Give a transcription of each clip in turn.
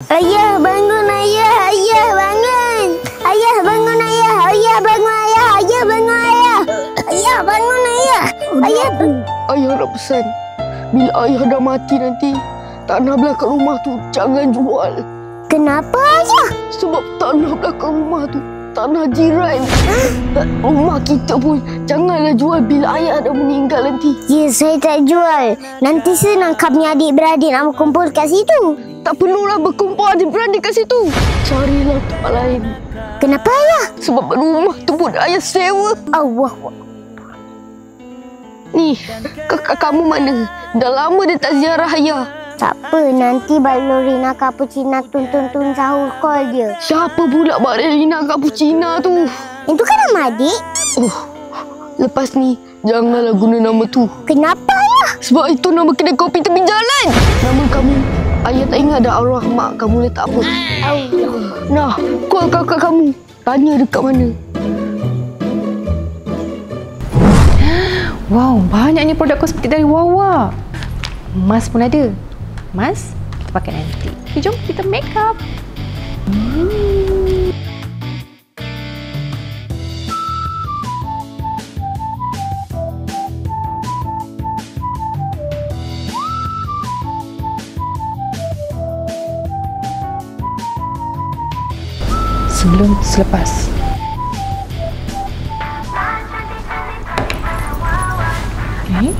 Ayah bangun, ayah, ayah bangun. Ayah bangun, ayah, ayah bangun, ayah, ayah bangun, ayah. Ayah bangun, ayah. Ayah Ayah nak pesan, bila ayah dah mati nanti, tanah belakang rumah tu jangan jual. Kenapa ayah? Sebab tanah belakang rumah tu tanah jiran. Rumah kita pun janganlah jual bila ayah dah meninggal nanti. Ya, saya tak jual. Nanti senang kami adik-beradik nak berkumpul kat situ. Tak perlulah berkumpul adik-beradik kat situ. Carilah tempat lain. Kenapa ayah? Sebab rumah tu pun ayah sewa. Allah. Ni, kakak kamu mana? Dah lama dia tak ziarah ayah. Tak apa, nanti Balorina Cappuccina tun sahur call dia. Siapa pula Balorina Cappuccina tu? Itu kan nama adik. Oh, lepas ni janganlah guna nama tu. Kenapa ayah? Sebab itu nama kedai kopi tepi jalan. Nama kamu, ayah tak ingat dah arwah mak kamu letak apa. Nah, call kakak kamu. Tanya dekat mana. Wow, banyaknya produk kosmetik dari Wawa. Mask pun ada. Mask kita pakai nanti. Okay, jom kita make up. Sebelum selepas. Okay.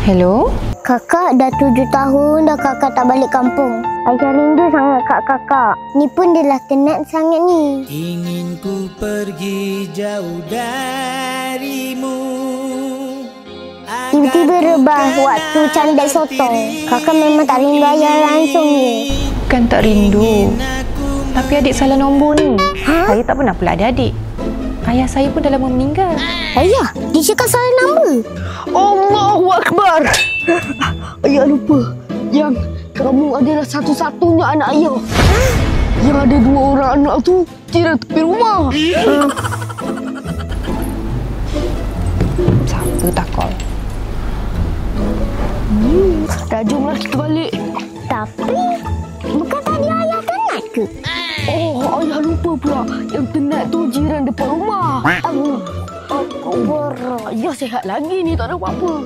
Hello? Kakak dah 7 tahun dah kakak tak balik kampung. Ayah rindu sangat kat kakak. Ni pun dia lah tenat sangat ni. Ingin ku pergi jauh darimu. Tiba-tiba rebah waktu candak sotong. Kakak memang tak rindu ayah langsung ni. Bukan tak rindu. Tapi adik salah nombor ni. Saya tak pernah pula ada adik. Ayah saya pun dah lama meninggal. Ayah, dia cakap salah nombor. Allahu Akbar. Ayah lupa yang kamu adalah satu-satunya anak ayah. Yang ada 2 orang anak tu jiran tepi rumah. Siapa tak call? Dah jomlah kita balik. Tapi, bukan tadi ayah tenat ke? Oh, ayah lupa pula. Yang tenat tu jiran depan rumah. Aku Ayah sihat lagi ni, tak ada apa-apa.